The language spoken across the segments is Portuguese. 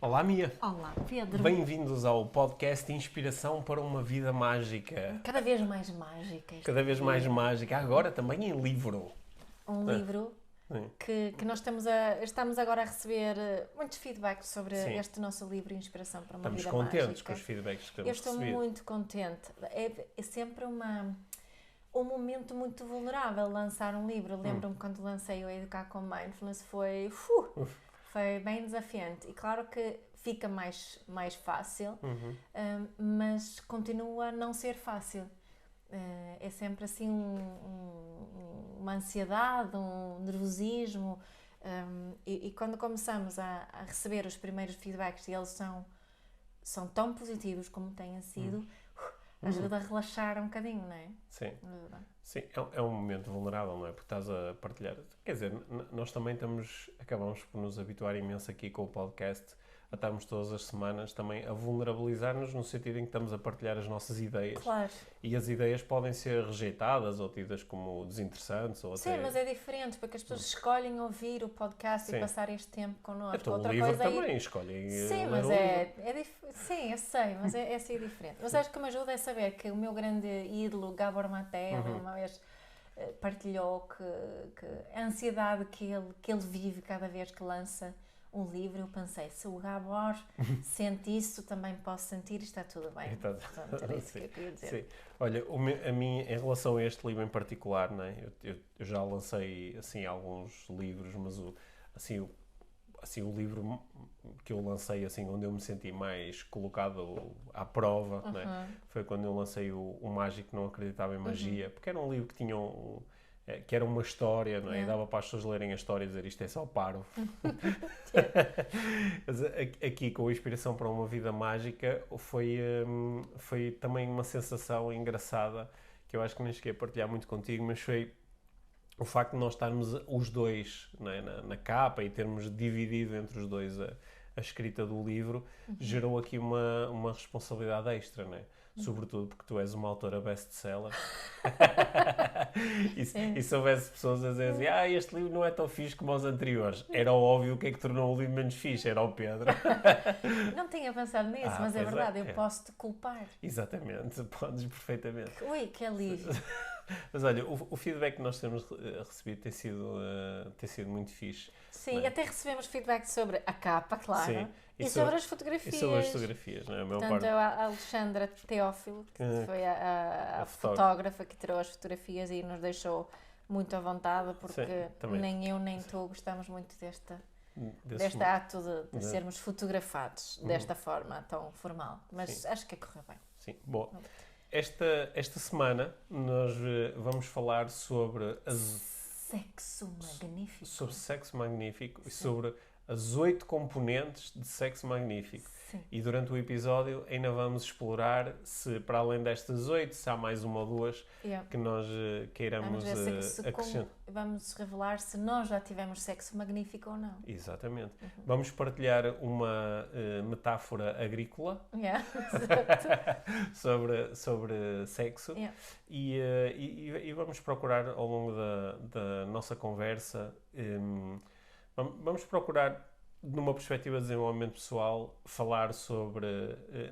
Olá, Mia. Olá, Pedro. Bem-vindos ao podcast Inspiração para uma Vida Mágica. Cada vez mais mágica. Cada vez mais mágica. Agora também em livro. Um livro que nós estamos agora a receber muitos feedbacks sobre este nosso livro Inspiração para uma Vida Mágica. Estamos contentes com os feedbacks que temos recebido. Eu estou muito contente. É sempre um momento muito vulnerável lançar um livro. Lembro-me quando lancei o Educar com Mindfulness, foi bem desafiante e claro que fica mais fácil, mas continua a não ser fácil. É sempre assim uma ansiedade, um nervosismo, e quando começamos a receber os primeiros feedbacks e eles são tão positivos como têm sido, ajuda a relaxar um bocadinho, não é? Sim. Sim, é um momento vulnerável, não é? Porque estás a partilhar. Quer dizer, nós também acabamos por nos habituar imenso aqui com o podcast, a estarmos todas as semanas também a vulnerabilizar-nos no sentido em que estamos a partilhar as nossas ideias. Claro. E as ideias podem ser rejeitadas ou tidas como desinteressantes. Ou Sim, mas é diferente, porque as pessoas escolhem ouvir o podcast e passar este tempo connosco. Então, o livro também escolhem. Sim, mas sim, eu sei, mas é assim diferente. Mas acho que me ajuda a saber que o meu grande ídolo, Gabor Maté, uma vez partilhou que a ansiedade que ele vive cada vez que lança um livro, eu pensei, se o Gabor sente isso, também posso sentir e está tudo bem. Então, portanto, era isso que eu queria dizer. Sim. Olha, a mim, em relação a este livro em particular, né, eu já lancei assim, alguns livros, mas o livro que eu lancei, assim, onde eu me senti mais colocado à prova, né, foi quando eu lancei o Mágico que Não Acreditava em Magia, porque era um livro que tinha que era uma história, não é? E dava para as pessoas lerem a história e dizer isto é só parvo. Mas aqui, com a Inspiração para uma Vida Mágica, foi também uma sensação engraçada, que eu acho que nem cheguei a partilhar muito contigo, mas foi o facto de nós estarmos os dois, não é, na capa e termos dividido entre os dois a escrita do livro, gerou aqui uma responsabilidade extra, não é? Sobretudo porque tu és uma autora best-seller. e se houvesse pessoas a dizer assim, este livro não é tão fixe como os anteriores, era óbvio o que é que tornou o livro menos fixe, era o Pedro. Não tinha pensado nisso, mas é verdade, eu posso te culpar. Exatamente, podes perfeitamente. Ui, que alívio. Mas olha, o feedback que nós temos recebido tem sido muito fixe. Sim, é? Até recebemos feedback sobre a capa, claro. Sim. E sobre as fotografias. E sobre as fotografias, não é? Portanto, a Alexandra Teófilo, que foi a fotógrafa que tirou as fotografias e nos deixou muito à vontade, porque nem eu nem tu gostamos muito deste ato de sermos fotografados desta forma tão formal. Mas acho que correu bem. Sim, boa. Esta semana nós vamos falar sobre sexo magnífico. Sobre sexo magnífico e sobre as 8 componentes de sexo magnífico. Sim. E durante o episódio ainda vamos explorar se, para além destas 8, se há mais uma ou duas que nós queiramos acrescentar. Vamos revelar se nós já tivemos sexo magnífico ou não. Exatamente. Vamos partilhar uma metáfora agrícola sobre sexo e vamos procurar ao longo da nossa conversa vamos procurar, numa perspectiva de desenvolvimento pessoal, falar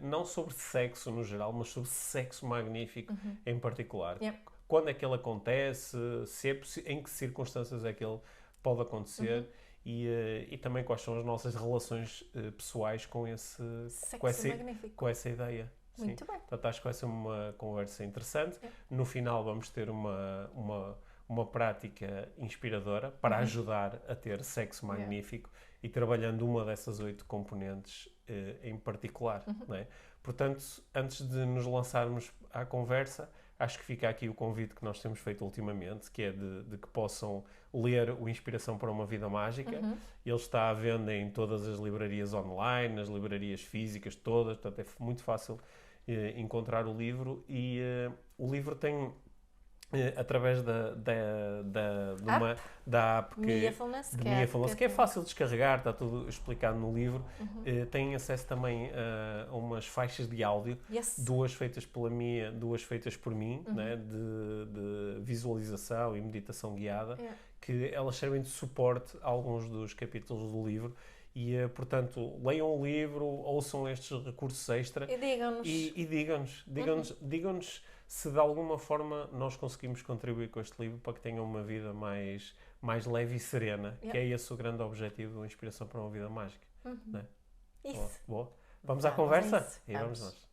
não sobre sexo no geral, mas sobre sexo magnífico em particular. Quando é que ele acontece, em que circunstâncias é que ele pode acontecer e também quais são as nossas relações pessoais com essa ideia. Muito bem. Portanto, acho que vai ser uma conversa interessante. No final vamos ter uma prática inspiradora para ajudar a ter sexo magnífico e trabalhando uma dessas 8 componentes em particular. Não é? Portanto, antes de nos lançarmos à conversa, acho que fica aqui o convite que nós temos feito ultimamente, que é de que possam ler o Inspiração para uma Vida Mágica. Ele está à venda em todas as livrarias online, nas livrarias físicas todas, portanto é muito fácil encontrar o livro e o livro tem através da app que é fácil de descarregar, está tudo explicado no livro. Tem acesso também a umas faixas de áudio, 2 feitas pela Mia, 2 feitas por mim, né, de visualização e meditação guiada, que elas servem de suporte a alguns dos capítulos do livro Portanto, leiam o livro, ouçam estes recursos extra E digam-nos. e digam-nos se de alguma forma nós conseguimos contribuir com este livro para que tenham uma vida mais leve e serena, que é esse o grande objetivo do Inspiração para uma Vida Mágica. Não é? Isso. Boa. Vamos à conversa? A isso. E vamos nós.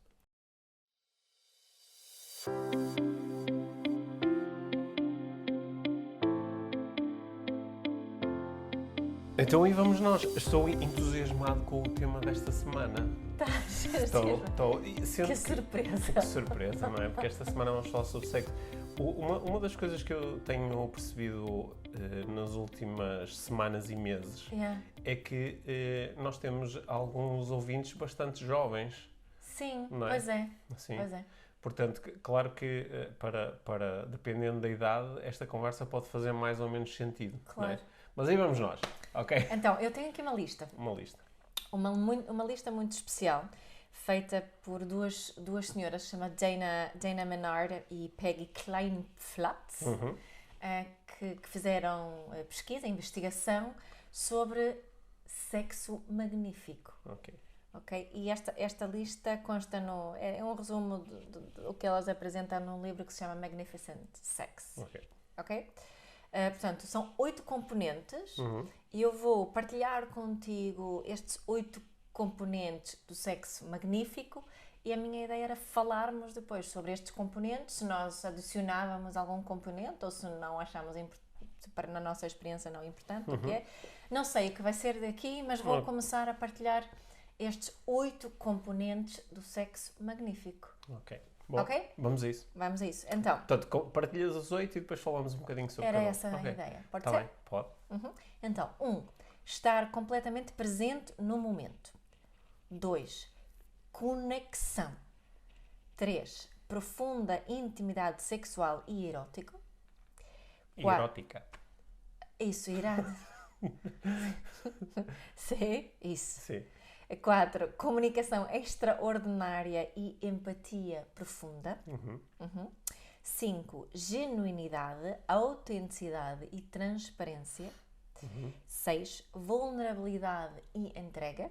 Então, e vamos nós. Estou entusiasmado com o tema desta semana. Que surpresa! Que surpresa, não é? Porque esta semana vamos falar sobre sexo. Uma das coisas que eu tenho percebido nas últimas semanas e meses é que nós temos alguns ouvintes bastante jovens. Sim, não é? Pois é. Sim. Pois é. Portanto, claro que dependendo da idade, esta conversa pode fazer mais ou menos sentido. Claro. Não é? Mas aí vamos nós, ok? Então, eu tenho aqui uma lista. Uma lista. Uma lista muito especial, feita por duas senhoras, se chama Dana Menard e Peggy Kleinplatz, que fizeram pesquisa, investigação sobre sexo magnífico. Ok? E esta lista consta é um resumo do que elas apresentam num livro que se chama Magnificent Sex. Ok? Portanto, são 8 componentes e eu vou partilhar contigo estes 8 componentes do sexo magnífico e a minha ideia era falarmos depois sobre estes componentes, se nós adicionávamos algum componente ou se não achamos na nossa experiência não importante, o que é. Não sei o que vai ser daqui, mas vou começar a partilhar estes 8 componentes do sexo magnífico. Ok. Bom, vamos a isso. Vamos a isso. Então, portanto, partilhas as 8 e depois falamos um bocadinho sobre era essa a ideia. Pode ser? Tá bem, pode. Então, 1. Estar completamente presente no momento. 2. Conexão. 3. Profunda intimidade sexual e erótica. Erótica. Isso, irado. Sim, isso. Sim. 4. Comunicação extraordinária e empatia profunda. 5. Genuinidade, autenticidade e transparência. 6. Vulnerabilidade e entrega.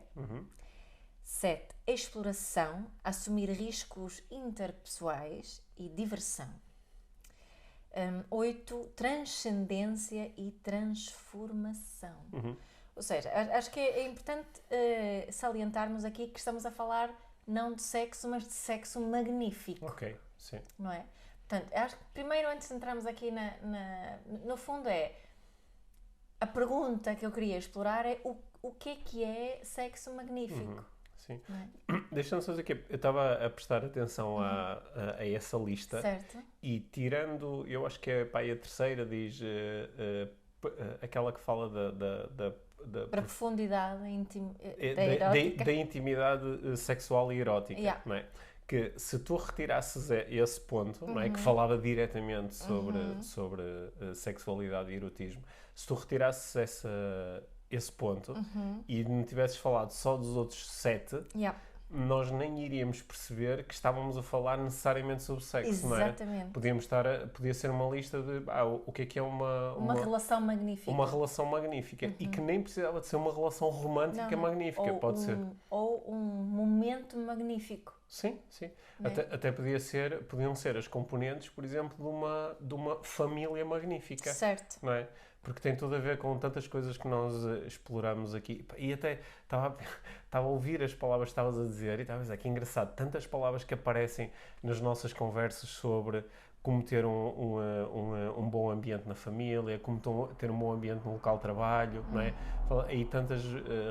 7. Exploração, assumir riscos interpessoais e diversão. 8. Transcendência e transformação. Ou seja, acho que é importante salientarmos aqui que estamos a falar não de sexo, mas de sexo magnífico. Ok, sim. Não é? Portanto, acho que primeiro, antes de entrarmos aqui no fundo, a pergunta que eu queria explorar é o que é sexo magnífico? Sim. É? Deixa-me só dizer que eu estava a prestar atenção a essa lista. Certo. E tirando, eu acho que é a terceira, diz aquela que fala para a profundidade da intimidade sexual e erótica, não é? Que se tu retirasses esse ponto, não é? Que falava diretamente sobre sexualidade e erotismo, se tu retirasses esse ponto e não tivesses falado só dos outros 7, nós nem iríamos perceber que estávamos a falar necessariamente sobre sexo, não é? Exatamente. Podia ser uma lista de o que é uma relação magnífica. Uma relação magnífica. E que nem precisava de ser uma relação romântica magnífica, pode ser. Ou um momento magnífico. Sim, sim. Até podiam ser as componentes, por exemplo, de uma família magnífica. Certo. Não é? Porque tem tudo a ver com tantas coisas que nós exploramos aqui. E até estava a ouvir as palavras que estavas a dizer e estava a dizer que engraçado, tantas palavras que aparecem nas nossas conversas sobre como ter um bom ambiente na família, como ter um bom ambiente no local de trabalho, não é? Aí tantas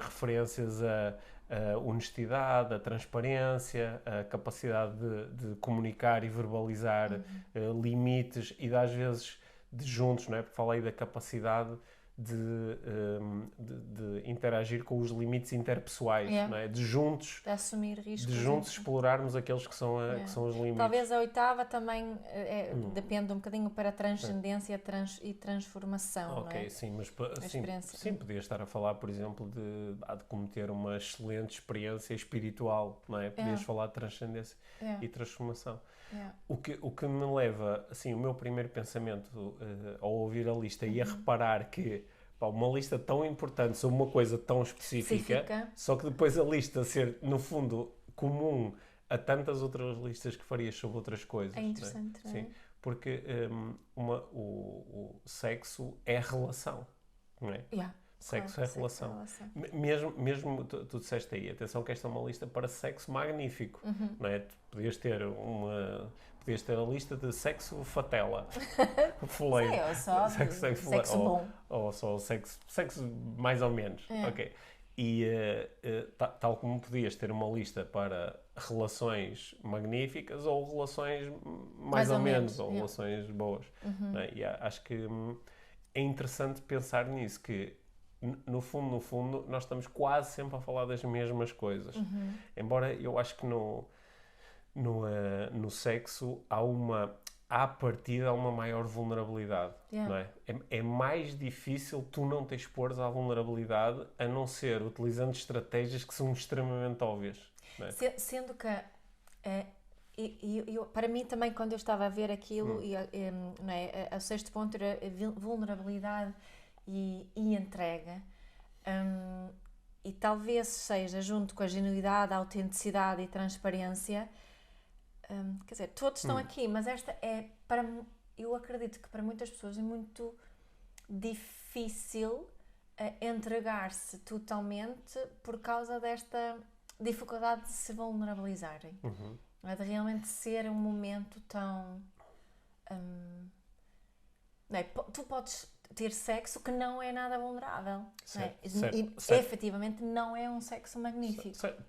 referências a honestidade, a transparência, a capacidade de comunicar e verbalizar limites e às vezes de juntos, não é? Porque falei da capacidade de interagir com os limites interpessoais, não é? De juntos, de assumir riscos, de juntos explorarmos aqueles que são os limites. Talvez a 8ª também depende um bocadinho para a transcendência e transformação, não é? Sim, mas sim, podia estar a falar, por exemplo, de como ter uma excelente experiência espiritual, não é? Podias falar de transcendência e transformação. O que me leva, assim, o meu primeiro pensamento ao ouvir a lista e a reparar que pá, uma lista tão importante sobre uma coisa tão específica, só que depois a lista ser, no fundo, comum a tantas outras listas que farias sobre outras coisas. É interessante, não é? Sim, porque o sexo é relação, não é? Sexo é relação. Mesmo tu disseste aí, atenção que esta é uma lista para sexo magnífico, não é? Tu podias ter a lista de sexo fatela. Sim, ou só sexo bom. Ou só sexo mais ou menos. Ok. E tal como podias ter uma lista para relações magníficas ou relações mais ou menos, ou relações boas. Não é? E acho que é interessante pensar nisso, que no fundo, nós estamos quase sempre a falar das mesmas coisas. Embora eu acho que no sexo à partida há uma maior vulnerabilidade. Não é? É mais difícil tu não te expores à vulnerabilidade, a não ser utilizando estratégias que são extremamente óbvias. Não é? Sendo que para mim também, quando eu estava a ver aquilo, não é, o sexto ponto era vulnerabilidade e entrega, e talvez seja, junto com a genuidade, a autenticidade e transparência, quer dizer, todos estão aqui, mas esta é, eu acredito que para muitas pessoas é muito difícil entregar-se totalmente por causa desta dificuldade de se vulnerabilizarem. Não é? De realmente ser um momento tão... não é? Tu podes ter sexo que não é nada vulnerável. Certo, não é? E efetivamente não é um sexo magnífico. Certo.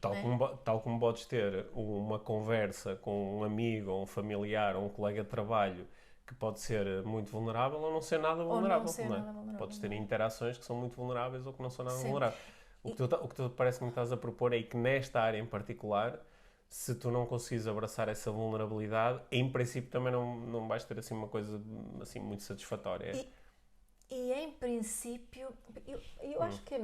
Tal como podes ter uma conversa com um amigo, ou um familiar, ou um colega de trabalho que pode ser muito vulnerável ou não ser nada vulnerável. Nada vulnerável. Podes ter interações que são muito vulneráveis ou que não são nada vulneráveis. O que tu parece que me estás a propor é que nesta área em particular, se tu não conseguires abraçar essa vulnerabilidade, em princípio também não vais ter assim uma coisa assim muito satisfatória. E em princípio, eu acho que,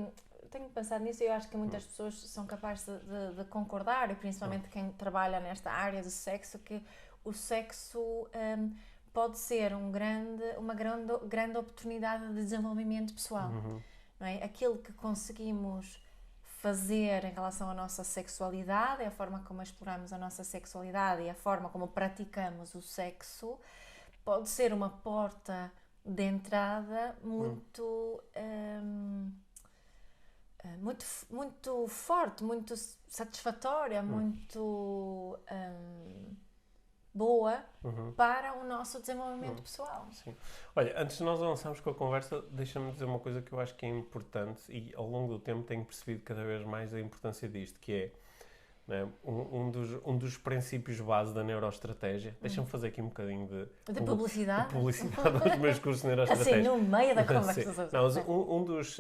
tenho pensado nisso, eu acho que muitas pessoas são capazes de concordar, e principalmente quem trabalha nesta área do sexo, que o sexo pode ser uma grande oportunidade de desenvolvimento pessoal. Não é? Aquilo que conseguimos fazer em relação à nossa sexualidade, a forma como exploramos a nossa sexualidade e a forma como praticamos o sexo, pode ser uma porta de entrada muito forte, muito satisfatória, muito boa para o nosso desenvolvimento pessoal. Sim. Olha, antes de nós avançarmos com a conversa, deixa-me dizer uma coisa que eu acho que é importante e ao longo do tempo tenho percebido cada vez mais a importância disto, que é, né, um dos princípios base da neuroestratégia. Deixa-me fazer aqui um bocadinho de publicidade aos meus cursos de neuroestratégia. Assim, no meio da conversa.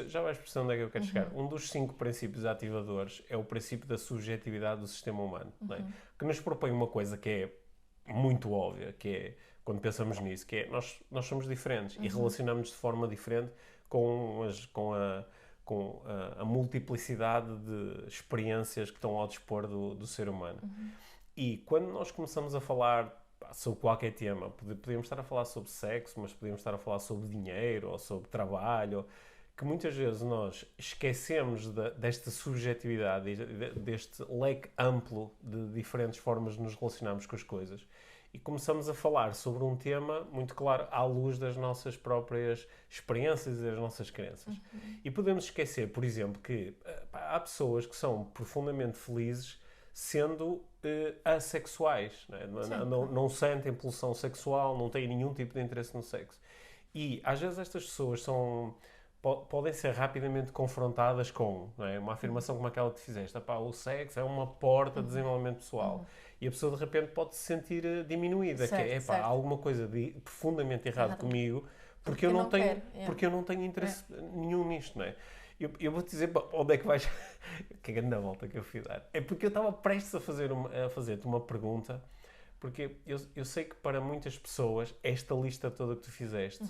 Já vais perceber onde é que eu quero chegar. Um dos 5 princípios ativadores é o princípio da subjetividade do sistema humano, né, que nos propõe uma coisa que é muito óbvia, que é, quando pensamos nisso, que é nós somos diferentes e relacionamos de forma diferente com a multiplicidade de experiências que estão ao dispor do ser humano. E quando nós começamos a falar sobre qualquer tema, podíamos estar a falar sobre sexo, mas podíamos estar a falar sobre dinheiro ou sobre trabalho, que muitas vezes nós esquecemos desta subjetividade e deste leque amplo de diferentes formas de nos relacionarmos com as coisas e começamos a falar sobre um tema muito claro à luz das nossas próprias experiências e das nossas crenças. E podemos esquecer, por exemplo, que há pessoas que são profundamente felizes sendo assexuais, não sentem pulsão sexual, não têm nenhum tipo de interesse no sexo. E às vezes estas pessoas podem ser rapidamente confrontadas com, não é, uma afirmação como aquela que fizeste: o sexo é uma porta de desenvolvimento pessoal. E a pessoa de repente pode se sentir diminuída, certo, há alguma coisa profundamente errada comigo porque eu não tenho interesse nenhum nisto, não é? Eu vou-te dizer onde é que vais... que é grande a volta que eu fui dar. É porque eu estava prestes a fazer-te uma pergunta, porque eu sei que para muitas pessoas esta lista toda que tu fizeste,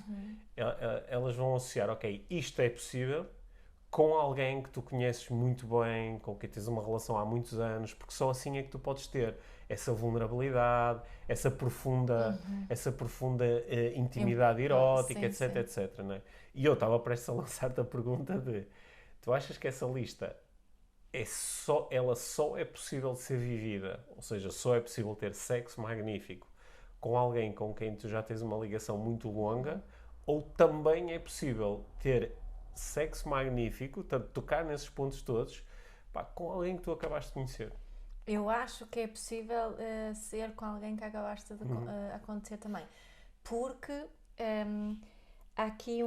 elas vão associar, ok, isto é possível, com alguém que tu conheces muito bem, com quem tens uma relação há muitos anos, porque só assim é que tu podes ter essa vulnerabilidade, essa profunda intimidade erótica, Sim, etc, sim. etc. Não é? E eu estava prestes a lançar-te a pergunta de, tu achas que essa lista ela só é possível de ser vivida, ou seja, só é possível ter sexo magnífico com alguém com quem tu já tens uma ligação muito longa, ou também é possível ter sexo magnífico, portanto, tocar nesses pontos todos, pá, com alguém que tu acabaste de conhecer? Eu acho que é possível ser com alguém que acabaste de acontecer também. Porque há aqui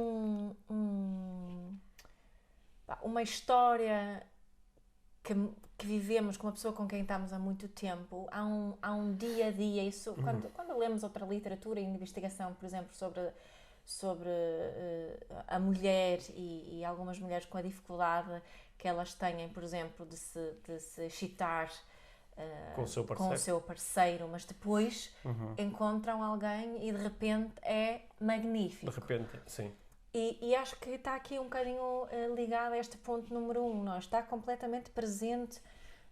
uma história que vivemos com uma pessoa com quem estamos há muito tempo. Há um dia a dia. Isso, quando lemos outra literatura e investigação, por exemplo, sobre a mulher e algumas mulheres com a dificuldade que elas têm, por exemplo, de se excitar com o seu parceiro, mas depois encontram alguém e de repente é magnífico. De repente, sim. E acho que está aqui um bocadinho ligado a este ponto número 1, não? Está completamente presente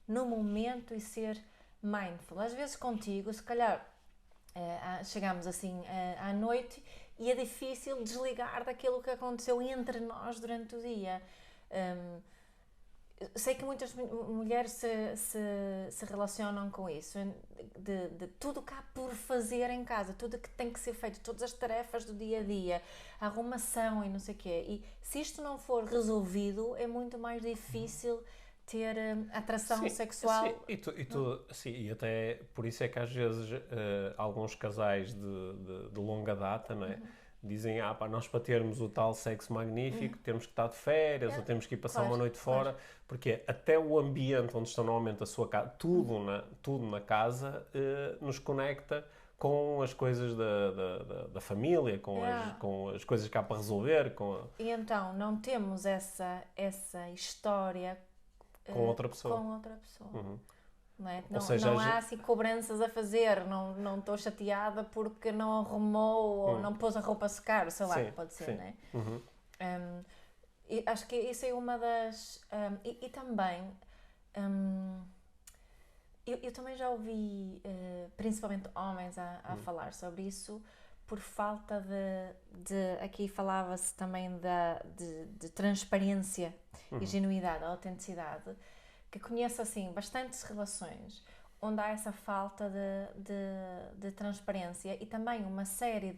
no momento e ser mindful. Às vezes contigo, se calhar chegamos assim à noite e é difícil desligar daquilo que aconteceu entre nós durante o dia. Sei que muitas mulheres se relacionam com isso, de tudo que há por fazer em casa, tudo que tem que ser feito, todas as tarefas do dia a dia, a arrumação e não sei o quê. E se isto não for resolvido, é muito mais difícil ter atração sexual. Sim, e até por isso é que às vezes alguns casais de longa data, não é? Dizem, pá, nós para termos o tal sexo magnífico temos que estar de férias ou temos que ir passar uma noite fora, porque até o ambiente onde estão normalmente a sua casa, tudo na casa, nos conecta com as coisas da família, com as coisas que há para resolver. E então, não temos essa história com outra pessoa. Não é? Ou seja, não há assim cobranças a fazer, não estou chateada porque não arrumou ou não pôs a roupa a secar, sei lá, pode ser, não é? E acho que isso é uma das... e também, eu também já ouvi, principalmente homens a falar sobre isso, por falta aqui falava-se também de transparência e genuidade, autenticidade, que conheço assim bastantes relações onde há essa falta de transparência e também uma série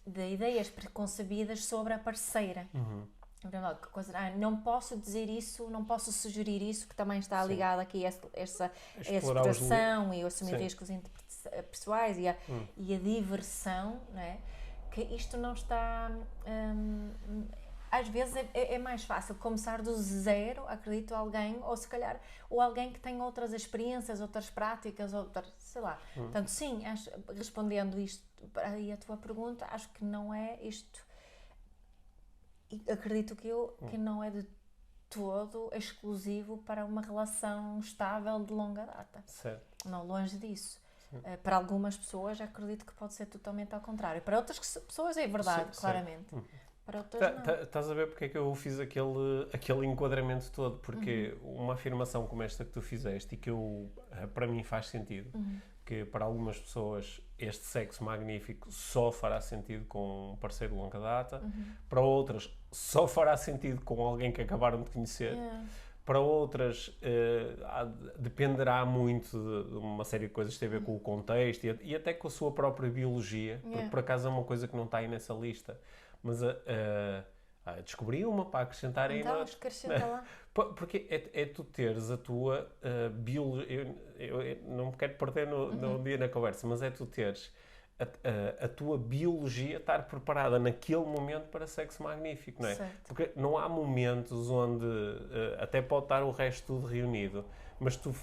de ideias preconcebidas sobre a parceira. Não posso dizer isso, não posso sugerir isso, que também está ligado aqui a essa exploração e assumir riscos pessoais e a diversão, não é? Que isto não está... às vezes é mais fácil começar do zero, acredito, alguém, ou se calhar, ou alguém que tem outras experiências, outras práticas, sei lá. Portanto, sim, respondendo isto aí a tua pergunta, acho que não é isto. E acredito que não é de todo exclusivo para uma relação estável de longa data. Certo. Não, longe disso. Para algumas pessoas, acredito que pode ser totalmente ao contrário. Para outras pessoas é verdade, claramente. Para outras não. Estás a ver porque é que eu fiz aquele enquadramento todo? Porque uma afirmação como esta que tu fizeste e que para mim faz sentido, que para algumas pessoas este sexo magnífico só fará sentido com um parceiro de longa data, para outras só fará sentido com alguém que acabaram de conhecer, para outras dependerá muito de uma série de coisas que tem a ver com o contexto e até com a sua própria biologia, porque por acaso é uma coisa que não está aí nessa lista. Mas descobri uma para acrescentar aí. Então, acrescenta lá. Porque é tu teres a tua biologia. Eu não me quero perder no dia na conversa, mas é tu teres a tua biologia estar preparada naquele momento para sexo magnífico, não é? Certo. Porque não há momentos onde até pode estar o resto tudo reunido, mas tu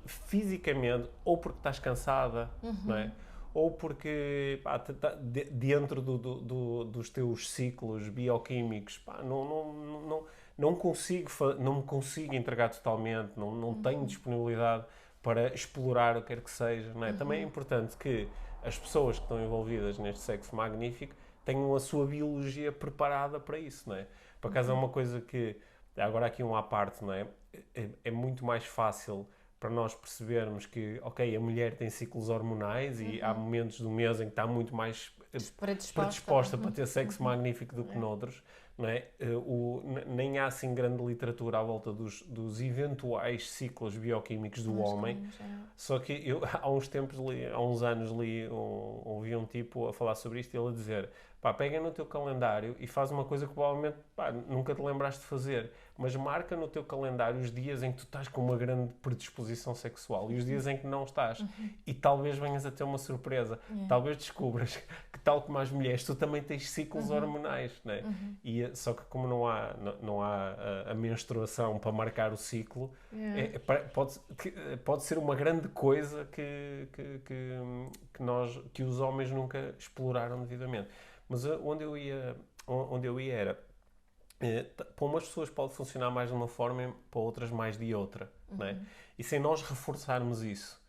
fisicamente, ou porque estás cansada, não é? Ou porque dentro dos teus ciclos bioquímicos não me consigo entregar totalmente, não tenho disponibilidade para explorar o que quer que seja. Não é? Também é importante que as pessoas que estão envolvidas neste sexo magnífico tenham a sua biologia preparada para isso. Não é? Por acaso é uma coisa que, agora aqui um à parte, não é? É muito mais fácil para nós percebermos que, ok, a mulher tem ciclos hormonais e há momentos do mês em que está muito mais predisposta para ter sexo magnífico do que noutros, não é? Nem há assim grande literatura à volta dos eventuais ciclos bioquímicos do homem. Só que eu há uns anos ouvi um tipo a falar sobre isto e ele a dizer: pá, pega no teu calendário e faz uma coisa que provavelmente nunca te lembraste de fazer, mas marca no teu calendário os dias em que tu estás com uma grande predisposição sexual e os dias em que não estás. E talvez venhas a ter uma surpresa. Talvez descubras que, tal como as mulheres, tu também tens ciclos hormonais, né? Só que como não há a menstruação para marcar o ciclo, pode ser uma grande coisa que os homens nunca exploraram devidamente. Mas onde eu ia era, para umas pessoas pode funcionar mais de uma forma, para outras mais de outra, não é? E sem nós reforçarmos isso,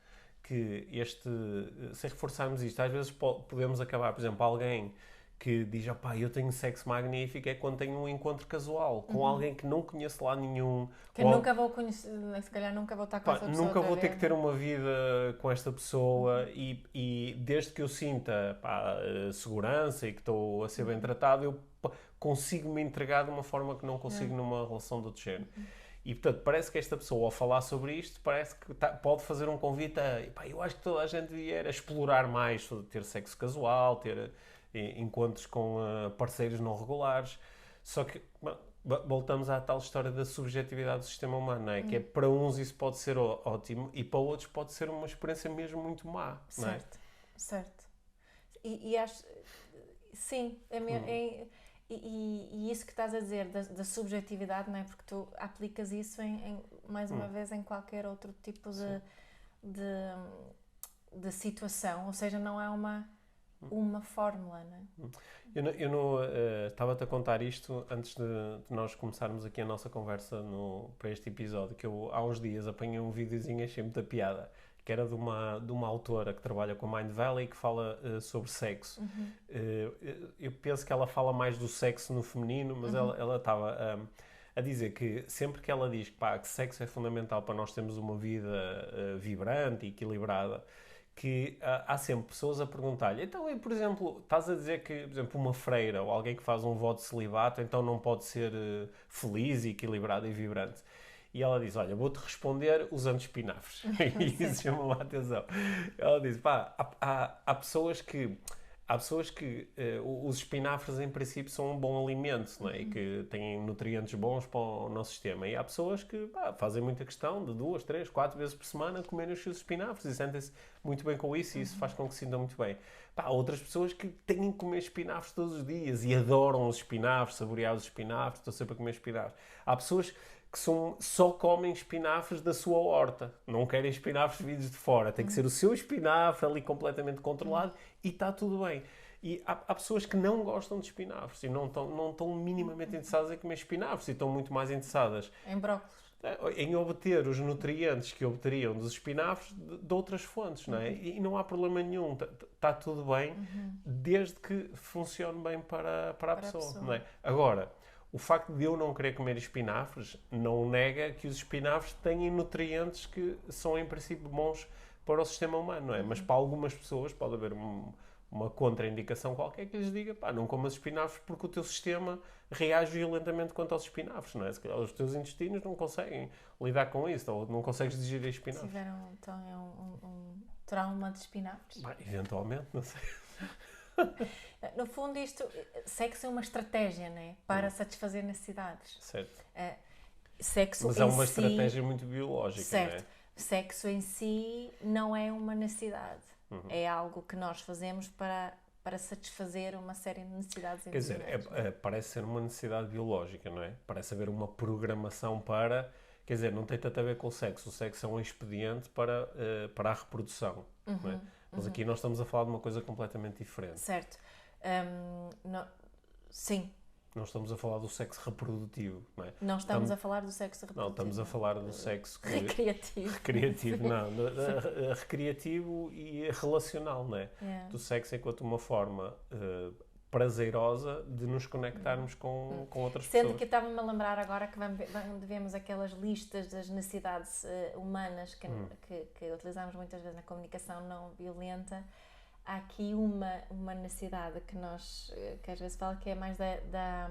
sem reforçarmos isto, às vezes podemos acabar, por exemplo, alguém que diz: opá, eu tenho sexo magnífico, é quando tenho um encontro casual com alguém que não conheço lá nenhum. Que nunca vou conhecer, se calhar nunca vou estar com essa pessoa. Nunca vou ter que ter uma vida com esta pessoa e desde que eu sinta segurança e que estou a ser bem tratado, eu consigo me entregar de uma forma que não consigo numa relação de outro género. E, portanto, parece que esta pessoa, ao falar sobre isto, parece que pode fazer um convite eu acho que toda a gente devia explorar mais, ter sexo casual, ter encontros com parceiros não regulares. Só que voltamos à tal história da subjetividade do sistema humano, não é? Que para uns isso pode ser ótimo e para outros pode ser uma experiência mesmo muito má, não é? Certo. E acho... Sim, e isso que estás a dizer da subjetividade, não é? Porque tu aplicas isso mais uma vez em qualquer outro tipo de situação, ou seja, não há uma fórmula, não é? Eu estava-te a contar isto antes de nós começarmos aqui a nossa conversa para este episódio, que eu há uns dias apanhei um videozinho e achei muita piada, que era de uma autora que trabalha com a Mind Valley e que fala sobre sexo. Eu penso que ela fala mais do sexo no feminino, mas ela estava a dizer que sempre que ela diz que sexo é fundamental para nós termos uma vida vibrante e equilibrada, que há sempre pessoas a perguntar-lhe: então, por exemplo, estás a dizer que, por exemplo, uma freira ou alguém que faz um voto de celibato, então não pode ser feliz, equilibrado e vibrante? E ela diz: olha, vou-te responder usando espinafres. E isso chamou a atenção. Ela diz: há pessoas que os espinafres, em princípio, são um bom alimento, não é? E que têm nutrientes bons para o nosso sistema. E há pessoas que fazem muita questão de 2, 3, 4 vezes por semana comerem os seus espinafres e sentem-se muito bem com isso e isso faz com que se sintam muito bem. Há outras pessoas que têm que comer espinafres todos os dias e adoram os espinafres, saborear os espinafres, estão sempre a comer espinafres. Há pessoas que só comem espinafres da sua horta. Não querem espinafres vindos de fora. Tem que ser o seu espinafre ali completamente controlado e está tudo bem. E há pessoas que não gostam de espinafres e não estão minimamente interessadas em comer espinafres e estão muito mais interessadas em brócolis, em obter os nutrientes que obteriam dos espinafres de outras fontes, não é? E não há problema nenhum. Está tudo bem desde que funcione bem para a pessoa, não é? Agora, o facto de eu não querer comer espinafres não nega que os espinafres têm nutrientes que são, em princípio, bons para o sistema humano, não é? Mas para algumas pessoas pode haver uma contraindicação qualquer que lhes diga: não comas espinafres porque o teu sistema reage violentamente quanto aos espinafres, não é? Se calhar os teus intestinos não conseguem lidar com isso, ou não consegues digerir espinafres. Tiveram então um trauma de espinafres? Eventualmente, não sei. No fundo, sexo é uma estratégia, né? Para satisfazer necessidades. Certo. Sexo mas é uma estratégia muito biológica, certo. Não é? Sexo em si não é uma necessidade. É algo que nós fazemos para satisfazer uma série de necessidades individuais. Quer dizer, parece ser uma necessidade biológica, não é? Parece haver uma programação para... Quer dizer, não tem tanto a ver com o sexo. O sexo é um expediente para a reprodução, não é? Mas aqui nós estamos a falar de uma coisa completamente diferente. Certo. Sim. Não estamos a falar do sexo reprodutivo, não é? Não estamos a falar do sexo reprodutivo. Não, estamos a falar do sexo... Recreativo. Recreativo, não. Recreativo e relacional, não é? Do sexo enquanto uma forma prazerosa de nos conectarmos com outras Sendo pessoas. que eu estava-me a lembrar agora que vemos aquelas listas das necessidades humanas que utilizamos muitas vezes na comunicação não violenta. Há aqui uma necessidade que às vezes fala que é mais da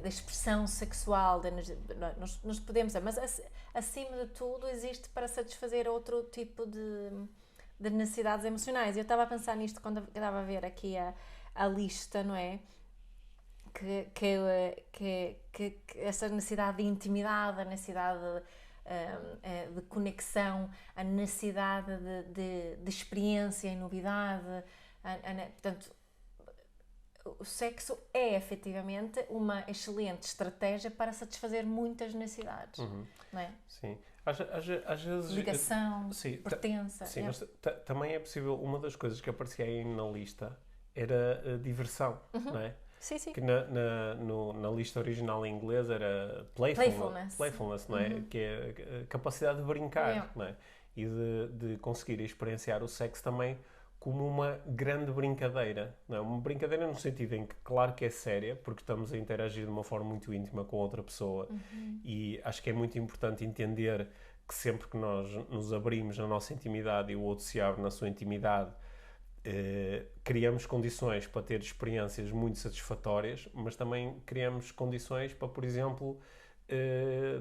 expressão sexual, nós podemos dizer, mas acima de tudo existe para satisfazer outro tipo de necessidades emocionais. Eu estava a pensar nisto quando eu estava a ver aqui a lista, não é? Que essa necessidade de intimidade, a necessidade de conexão, a necessidade de experiência e novidade, portanto, o sexo é efetivamente uma excelente estratégia para satisfazer muitas necessidades, não é? Sim. Às vezes... Ligação, sim, pertença. Sim, mas também é possível... Uma das coisas que aparecia aí na lista era a diversão, não é? Sim, sim. Que na lista original em inglês era playfulness, não é? Que é a capacidade de brincar, não é? E de conseguir experienciar o sexo também como uma grande brincadeira, não é? Uma brincadeira no sentido em que, claro que é séria, porque estamos a interagir de uma forma muito íntima com outra pessoa, e acho que é muito importante entender que sempre que nós nos abrimos na nossa intimidade e o outro se abre na sua intimidade, criamos condições para ter experiências muito satisfatórias, mas também criamos condições para, por exemplo,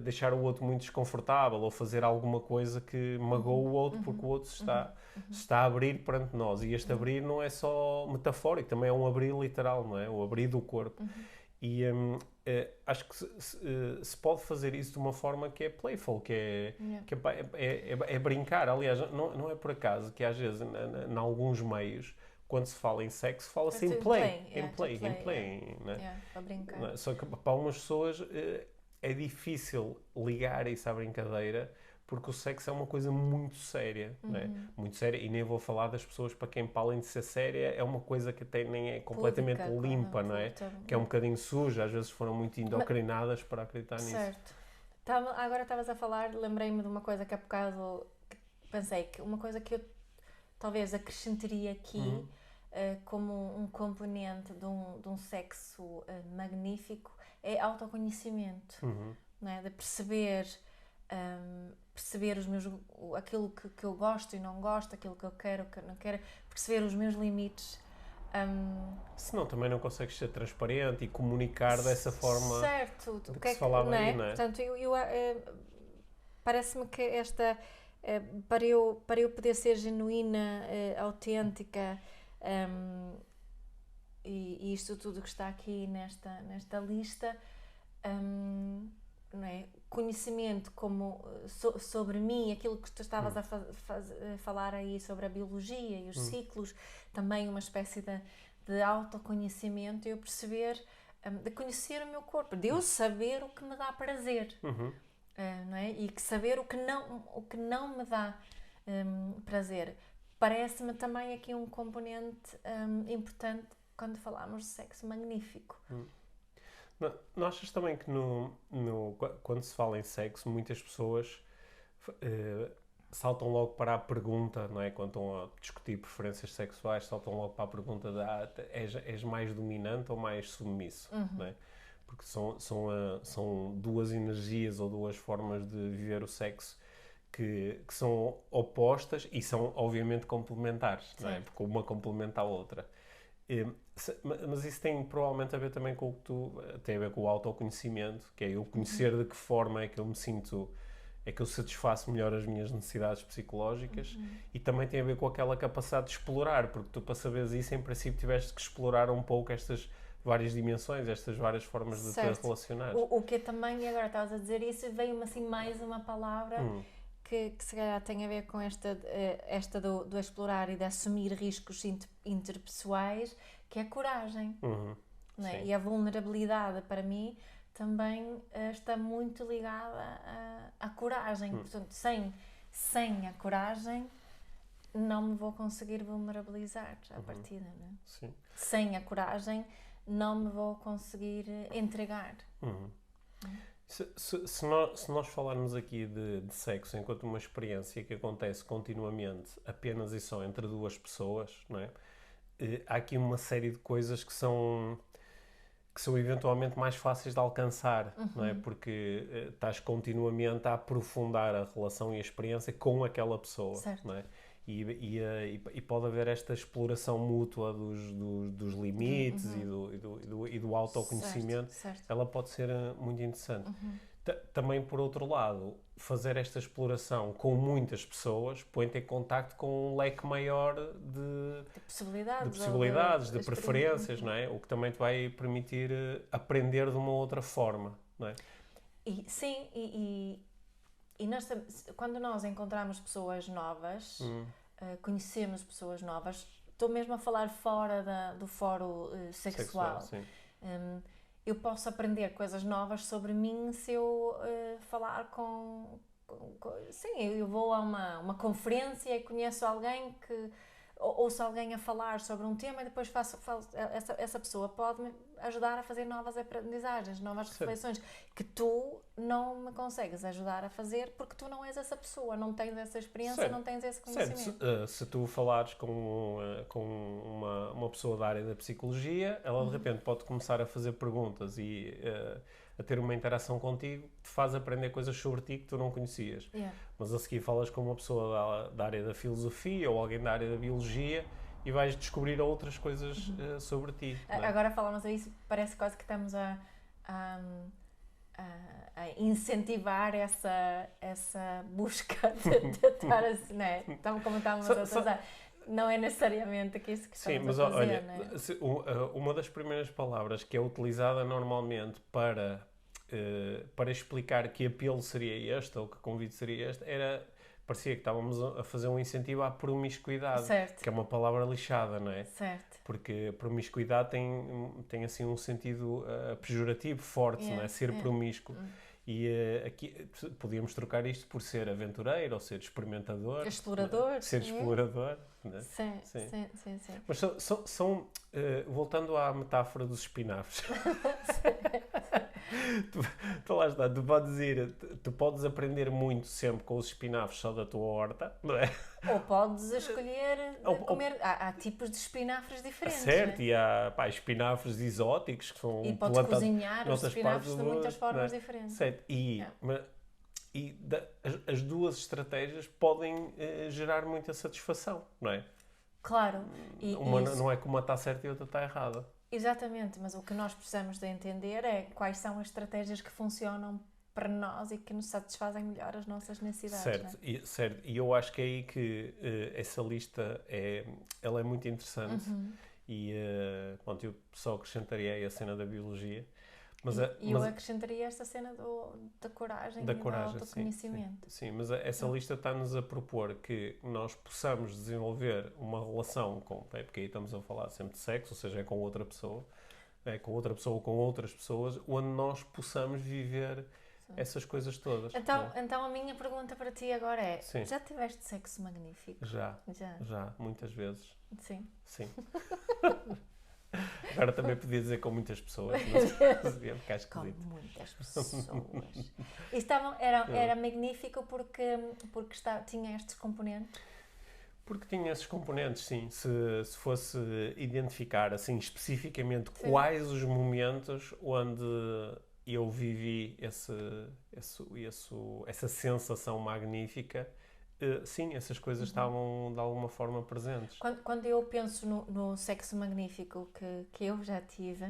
deixar o outro muito desconfortável ou fazer alguma coisa que magoa o outro porque o outro se está a abrir perante nós. E este abrir não é só metafórico, também é um abrir literal, não é? O abrir do corpo. E acho que se pode fazer isso de uma forma que é playful, que é brincar. Aliás, não é por acaso que às vezes, em alguns meios, quando se fala em sexo, fala-se em play. Para brincar. Só que para algumas pessoas é difícil ligar isso à brincadeira, porque o sexo é uma coisa muito séria, não é? Muito séria, e nem vou falar das pessoas para quem, para além de ser séria, é uma coisa que até nem é completamente limpa, não é? Que é um bocadinho suja, às vezes foram muito endocrinadas para acreditar nisso. Certo. Agora estavas a falar, lembrei-me de uma coisa que há bocado pensei, que uma coisa que eu talvez acrescentaria aqui como um componente de um sexo magnífico é autoconhecimento, não é? De perceber aquilo que eu gosto e não gosto, aquilo que eu quero, que eu não quero, perceber os meus limites. Senão também não consegues ser transparente e comunicar dessa forma, certo, de que se falava não é? aí, não é? Portanto, parece-me que esta, para eu poder ser genuína, autêntica, e isto tudo que está aqui nesta lista, não é? Conhecimento sobre mim, aquilo que tu estavas a falar aí sobre a biologia e os ciclos, também uma espécie de autoconhecimento, eu perceber, de conhecer o meu corpo, de eu saber o que me dá prazer, não é? E saber o que não me dá prazer. Parece-me também aqui um componente importante quando falamos de sexo magnífico. Não achas também que quando se fala em sexo, muitas pessoas saltam logo para a pergunta, não é? Quando estão a discutir preferências sexuais, saltam logo para a pergunta és mais dominante ou mais submisso, não é? Porque são duas energias ou duas formas de viver o sexo que são opostas e são obviamente complementares, não é? Porque uma complementa a outra. Mas isso tem provavelmente a ver também com o que tem a ver com o autoconhecimento, que é eu conhecer de que forma é que eu me sinto, é que eu satisfaço melhor as minhas necessidades psicológicas, e também tem a ver com aquela capacidade de explorar, porque tu, para saberes isso, em princípio tiveste que explorar um pouco estas várias dimensões, estas várias formas de te relacionar. O que também, agora estavas a dizer isso, veio-me assim mais uma palavra que se calhar tem a ver com esta do explorar e de assumir riscos interpessoais, que é a coragem. Não é? E a vulnerabilidade, para mim, também está muito ligada à coragem. Portanto, sem a coragem, não me vou conseguir vulnerabilizar à partida. Não é? Sim. Sem a coragem, não me vou conseguir entregar. Se nós falarmos aqui de sexo enquanto uma experiência que acontece continuamente apenas e só entre duas pessoas, não é? há aqui uma série de coisas que são eventualmente mais fáceis de alcançar, não é? Porque estás continuamente a aprofundar a relação e a experiência com aquela pessoa, Certo. não é? E pode haver esta exploração mútua dos limites e do autoconhecimento. Certo. Ela pode ser muito interessante. Também, por outro lado, fazer esta exploração com muitas pessoas põe-te em contacto com um leque maior de possibilidades, de preferências, não é? O que também te vai permitir aprender de uma outra forma, não é? Sim, quando nós encontramos pessoas novas, conhecemos pessoas novas, estou mesmo a falar fora do fórum sexual. Sim. Eu posso aprender coisas novas sobre mim se eu falar sim, eu vou a uma conferência e conheço alguém ouço alguém a falar sobre um tema e depois essa pessoa pode-me ajudar a fazer novas aprendizagens, novas reflexões que tu não me consegues ajudar a fazer porque tu não és essa pessoa, não tens essa experiência, não tens esse conhecimento. Se tu falares com uma pessoa da área da psicologia, ela de repente pode começar a fazer perguntas e a ter uma interação contigo, te faz aprender coisas sobre ti que tu não conhecias. Mas a seguir falas com uma pessoa da área da filosofia ou alguém da área da biologia e vais descobrir outras coisas sobre ti. Agora falamos a isso, parece quase que estamos a incentivar essa busca de estar assim, não é? Então, como estávamos a pensar, não é necessariamente isso que estamos a fazer, olha, não é? uma das primeiras palavras que é utilizada normalmente para explicar que apelo seria este ou que convite seria este, parecia que estávamos a fazer um incentivo à promiscuidade, certo. Que é uma palavra lixada, não é? Certo. Porque promiscuidade tem assim um sentido pejorativo forte, não é? Ser promíscuo. E aqui podíamos trocar isto por ser aventureiro ou ser experimentador. Explorador. Ser explorador. Não é? Sim. Mas voltando à metáfora dos espinafres. Lá está, tu podes aprender muito sempre com os espinafres só da tua horta, não é? Ou podes escolher comer. Há tipos de espinafres diferentes. Certo, né? e há espinafres exóticos que são e podes cozinhar os espinafres de muitas formas diferentes. Certo, as duas estratégias podem gerar muita satisfação, não é? Claro. Uma não é que uma está certa e a outra está errada. Exatamente, mas o que nós precisamos de entender é quais são as estratégias que funcionam para nós e que nos satisfazem melhor as nossas necessidades. Certo, certo. E eu acho que é aí que essa lista ela é muito interessante. E pronto, eu só acrescentaria a cena da biologia. Eu acrescentaria esta cena da coragem e do autoconhecimento. Sim, mas essa lista está-nos a propor que nós possamos desenvolver uma relação porque aí estamos a falar sempre de sexo, ou seja, é com outra pessoa, ou com outras pessoas, onde nós possamos viver essas coisas todas. Então a minha pergunta para ti agora é, sim. Já tiveste sexo magnífico? Já, muitas vezes. Sim. Agora também podia dizer com muitas pessoas, mas ia ficar esquisito. Com muitas pessoas. Era magnífico porque tinha estes componentes? Porque tinha esses componentes, sim. Se fosse identificar assim especificamente quais os momentos onde eu vivi essa sensação magnífica, sim, essas coisas estavam de alguma forma presentes. Quando eu penso no sexo magnífico que eu já tive,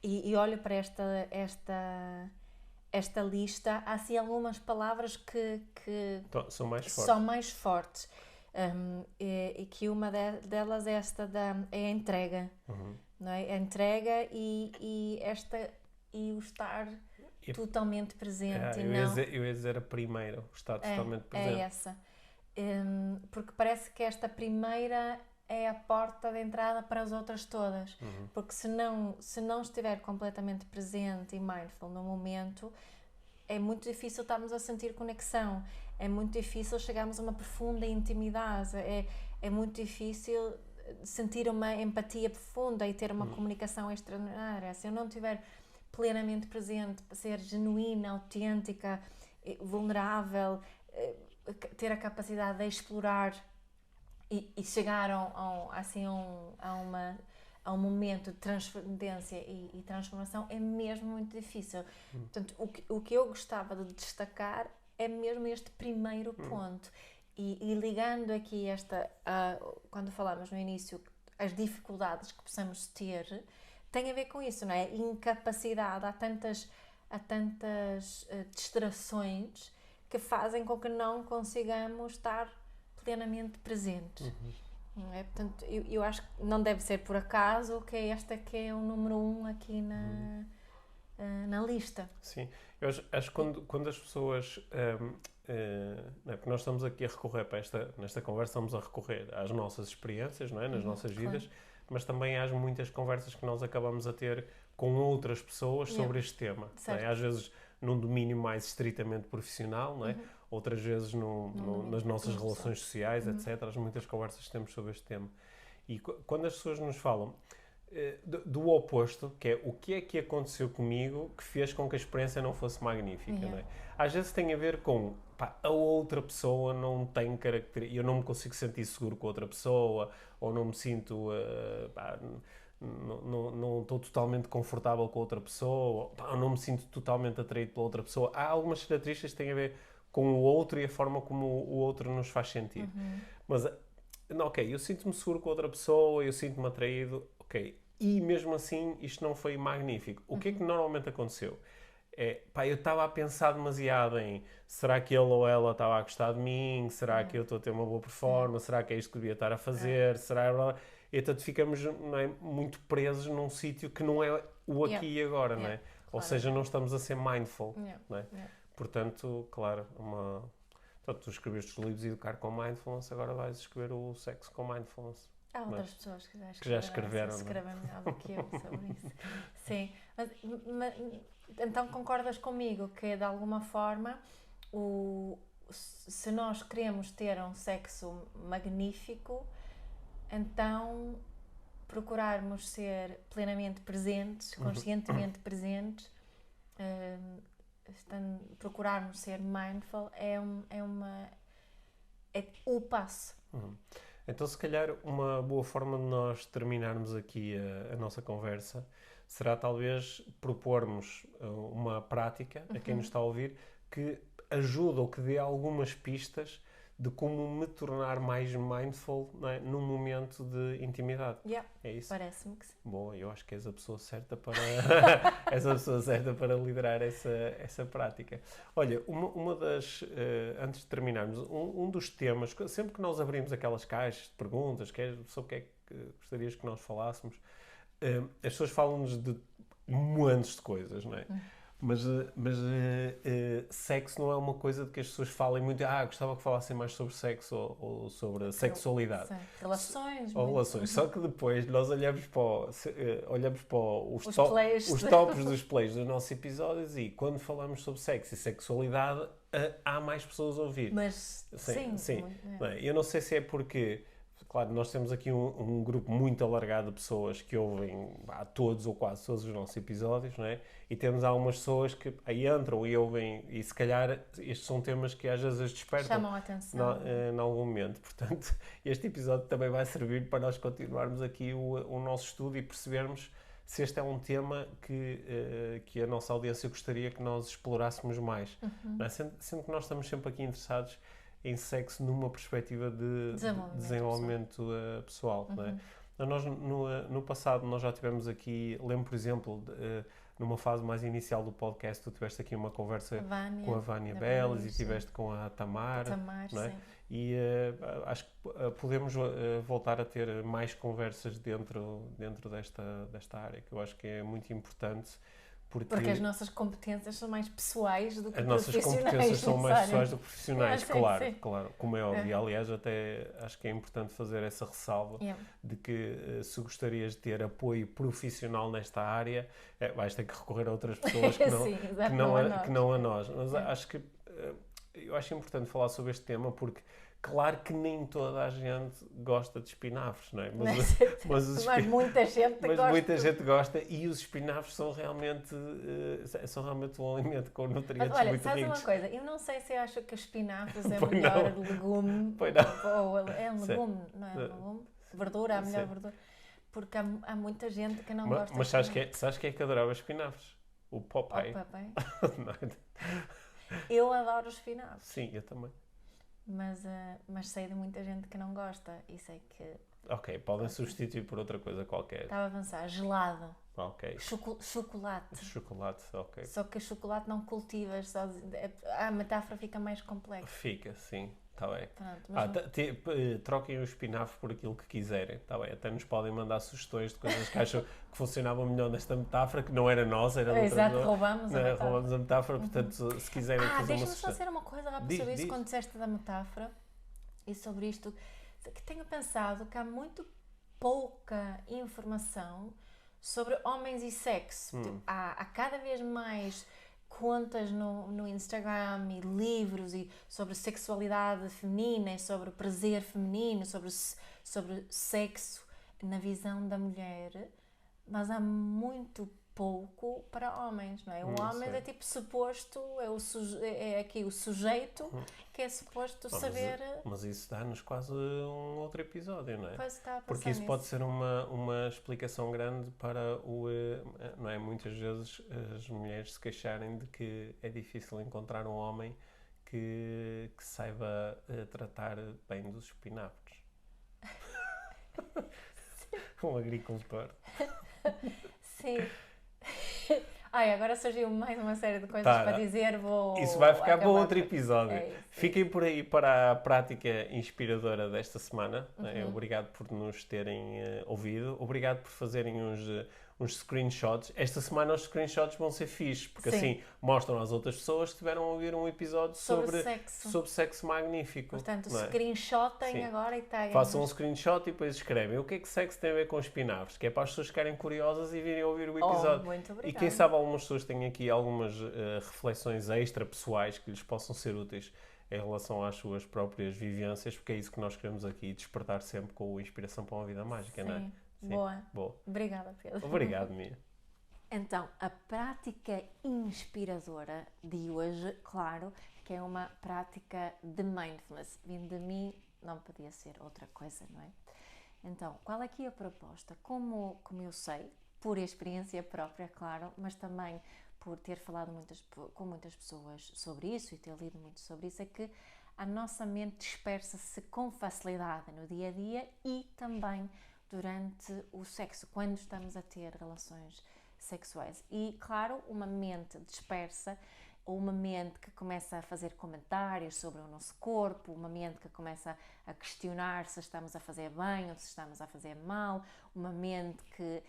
e olho para esta lista, há assim algumas palavras que são mais fortes. E que uma delas é esta é a entrega. Não é? A entrega e o estar totalmente presente. Eu ia dizer a primeira, o estar totalmente presente. É essa. Porque parece que esta primeira é a porta de entrada para as outras todas. Porque se não estiver completamente presente e mindful no momento, é muito difícil estarmos a sentir conexão. É muito difícil chegarmos a uma profunda intimidade. É muito difícil sentir uma empatia profunda e ter uma comunicação extraordinária. Se eu não estiver plenamente presente, ser genuína, autêntica, vulnerável, ter a capacidade de explorar e chegar assim, a um momento de transcendência e transformação é mesmo muito difícil. Portanto, o que eu gostava de destacar é mesmo este primeiro ponto. E ligando aqui quando falamos no início, as dificuldades que possamos ter, tem a ver com isso, não é? Incapacidade, há tantas distrações que fazem com que não consigamos estar plenamente presentes. Não é? Portanto, eu acho que não deve ser por acaso que é esta que é o número 1 aqui na lista. Sim, eu acho que quando as pessoas... não é? Porque nós estamos aqui a recorrer nesta conversa, estamos a recorrer às nossas experiências, não é? Nas nossas vidas, claro. Mas também há muitas conversas que nós acabamos a ter com outras pessoas sobre este tema. Não é? Às vezes num domínio mais estritamente profissional, não é? Outras vezes nas nossas relações sociais, etc. As muitas conversas que temos sobre este tema. E quando as pessoas nos falam do oposto, que é o que é que aconteceu comigo que fez com que a experiência não fosse magnífica, não é? Às vezes tem a ver com a outra pessoa não tem características, eu não me consigo sentir seguro com a outra pessoa, ou não me sinto, não estou totalmente confortável com a outra pessoa, ou não me sinto totalmente atraído pela outra pessoa. Há algumas características que têm a ver com o outro e a forma como o outro nos faz sentir. Mas, ok, eu sinto-me seguro com a outra pessoa, eu sinto-me atraído, ok, e mesmo assim isto não foi magnífico. O que é que normalmente aconteceu? Eu estava a pensar demasiado em será que ele ou ela estava a gostar de mim? Será que eu estou a ter uma boa performance? Será que é isto que eu devia estar a fazer? Será... E portanto ficamos, não é, muito presos num sítio que não é o aqui e agora, não é? Ou seja, não estamos a ser mindful, não é? Portanto, claro, tu escreveste os livros Educar com Mindfulness, agora vais escrever o Sexo com Mindfulness. Há outras pessoas que já escreveram. Escrevem melhor do que eu sobre isso. Sim. Mas, então concordas comigo que, de alguma forma, se nós queremos ter um sexo magnífico, então procurarmos ser plenamente presentes, conscientemente presentes, procurarmos ser mindful é o passo. Então, se calhar, uma boa forma de nós terminarmos aqui a nossa conversa será talvez propormos uma prática a quem nos está a ouvir que ajude ou que dê algumas pistas de como me tornar mais mindful, não é, num momento de intimidade. É isso? Parece-me que sim. Boa, eu acho que és a pessoa certa para liderar essa prática. Olha, uma das... antes de terminarmos, um dos temas, sempre que nós abrimos aquelas caixas de perguntas, sobre o que é que gostarias que nós falássemos, as pessoas falam-nos de montes de coisas, não é? Mas sexo não é uma coisa de que as pessoas falem muito. Gostava que falassem mais sobre sexo ou sobre a sexualidade. Sim. Relações. Ou relações. Só que depois nós olhamos para os tops dos plays dos nossos episódios e quando falamos sobre sexo e sexualidade há mais pessoas a ouvir. Mas sim. Eu não sei se é porque... Claro, nós temos aqui um grupo muito alargado de pessoas que ouvem todos ou quase todos os nossos episódios, não é? E temos algumas pessoas que aí entram e ouvem, e se calhar estes são temas que às vezes despertam. Chamam a atenção. Em algum momento. Portanto, este episódio também vai servir para nós continuarmos aqui o nosso estudo e percebermos se este é um tema que a nossa audiência gostaria que nós explorássemos mais. Não é? Sendo que nós estamos sempre aqui interessados em sexo numa perspectiva de desenvolvimento pessoal. Não é? Nós, no passado, nós já tivemos aqui, lembro, por exemplo, numa fase mais inicial do podcast, tu tiveste aqui uma conversa com a Vânia Beles e tiveste com a Tamar. Não é? Sim. E acho que podemos voltar a ter mais conversas dentro desta área, que eu acho que é muito importante. Porque as nossas competências são mais pessoais do que profissionais. As nossas competências são mais pessoais do que profissionais, sim. Claro, como é óbvio. Aliás, até acho que é importante fazer essa ressalva de que se gostarias de ter apoio profissional nesta área, vais ter que recorrer a outras pessoas que não a nós. Mas acho que eu acho importante falar sobre este tema porque, claro que nem toda a gente gosta de espinafres, não é? Mas muita gente mas gosta. muita gente gosta e os espinafres são realmente um alimento com nutrientes Mas, olha, muito sabes ricos. uma coisa? Eu não sei se acho que espinafres é Pois melhor não. legume. Pois não. Ou é um legume, não é um legume? Verdura, a melhor Sim. verdura. Porque há muita gente que não gosta Mas de sabes quem é que adorava espinafres? O Popeye. Opa, bem. Não é? Eu adoro espinafres, Sim, eu também. mas sei de muita gente que não gosta e sei que Ok, podem substituir por outra coisa qualquer. estava a avançar. Gelado, Ok. chocolate. Chocolate, ok. Só que o chocolate não cultivas, a metáfora fica mais complexa. Fica, sim. Está bem. Pronto, mas Troquem o espinafre por aquilo que quiserem. Está bem. Até nos podem mandar sugestões de coisas que acham que funcionavam melhor nesta metáfora, que não era nossa, era de outra exato, pessoa. roubamos a metáfora. Roubamos a metáfora, portanto, se quiserem fazer uma Deixa-me só sugestão. dizer uma coisa rápida sobre isso, quando disseste da metáfora e sobre isto, que tenho pensado que há muito pouca informação sobre homens e sexo. Tipo, há cada vez mais contas no Instagram e livros e sobre sexualidade feminina e sobre prazer feminino, sobre sexo na visão da mulher, mas há muito pouco para homens, não é? O homem é tipo suposto, é aqui o sujeito que é suposto saber... Mas isso dá-nos quase um outro episódio, não é? Pois está a pensar Porque isso nisso. pode ser uma explicação grande para o... Não é? Muitas vezes as mulheres se queixarem de que é difícil encontrar um homem que saiba tratar bem dos espinafres. Um agricultor. Sim. Ai, agora surgiu mais uma série de coisas Tá, para dizer, isso vai ficar para acabar outro por- episódio. É isso. Fiquem por aí para a prática inspiradora desta semana. Uhum. Obrigado por nos terem ouvido. Obrigado por fazerem uns screenshots. Esta semana os screenshots vão ser fixes, porque Sim. assim mostram às outras pessoas que tiveram a ouvir um episódio Sobre sexo. sobre sexo magnífico. Portanto, não é? screenshotem Sim. agora e taguem. Façam um screenshot e depois escrevem o que é que sexo tem a ver com espinafres, que é para as pessoas ficarem curiosas e virem ouvir o episódio. Muito E obrigada. quem sabe algumas pessoas têm aqui algumas reflexões extra pessoais que lhes possam ser úteis em relação às suas próprias vivências, porque é isso que nós queremos aqui, despertar sempre com a inspiração para uma vida mágica, não é? Sim. Boa. Boa. Obrigada, Pedro. Obrigado, Mia. Então, a prática inspiradora de hoje, claro, que é uma prática de mindfulness. Vindo de mim, não podia ser outra coisa, não é? Então, qual é aqui a proposta? Como eu sei, por experiência própria, claro, mas também por ter falado com muitas pessoas sobre isso e ter lido muito sobre isso, é que a nossa mente dispersa-se com facilidade no dia a dia e também durante o sexo, quando estamos a ter relações sexuais. E, claro, uma mente dispersa, ou uma mente que começa a fazer comentários sobre o nosso corpo, uma mente que começa a questionar se estamos a fazer bem ou se estamos a fazer mal, uma mente que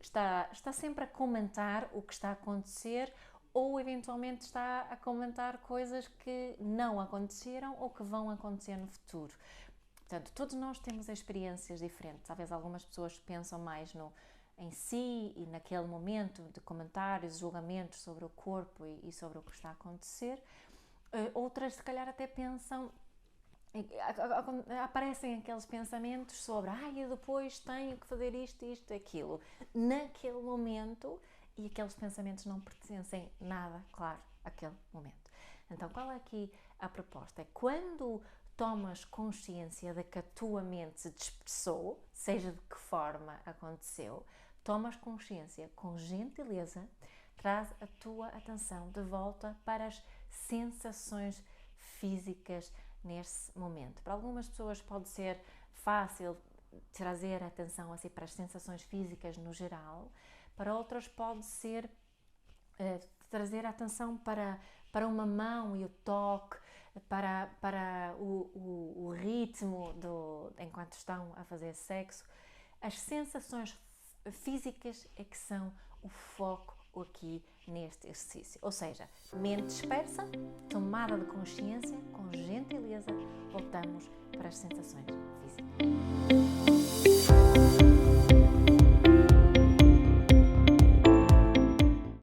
está sempre a comentar o que está a acontecer ou eventualmente está a comentar coisas que não aconteceram ou que vão acontecer no futuro. Portanto, todos nós temos experiências diferentes. Talvez algumas pessoas pensam mais em si e naquele momento de comentários, julgamentos sobre o corpo e sobre o que está a acontecer. Outras, se calhar, até pensam, aparecem aqueles pensamentos sobre eu depois tenho que fazer isto, aquilo, naquele momento, e aqueles pensamentos não pertencem nada, claro, àquele momento. Então, qual é aqui a proposta? É quando tomas consciência de que a tua mente se dispersou, seja de que forma aconteceu, tomas consciência com gentileza, traz a tua atenção de volta para as sensações físicas nesse momento. Para algumas pessoas pode ser fácil trazer a atenção assim para as sensações físicas no geral, para outras pode ser trazer a atenção para uma mão e o toque, para o ritmo enquanto estão a fazer sexo. As sensações físicas é que são o foco aqui neste exercício. Ou seja, mente dispersa, tomada de consciência, com gentileza, voltamos para as sensações físicas.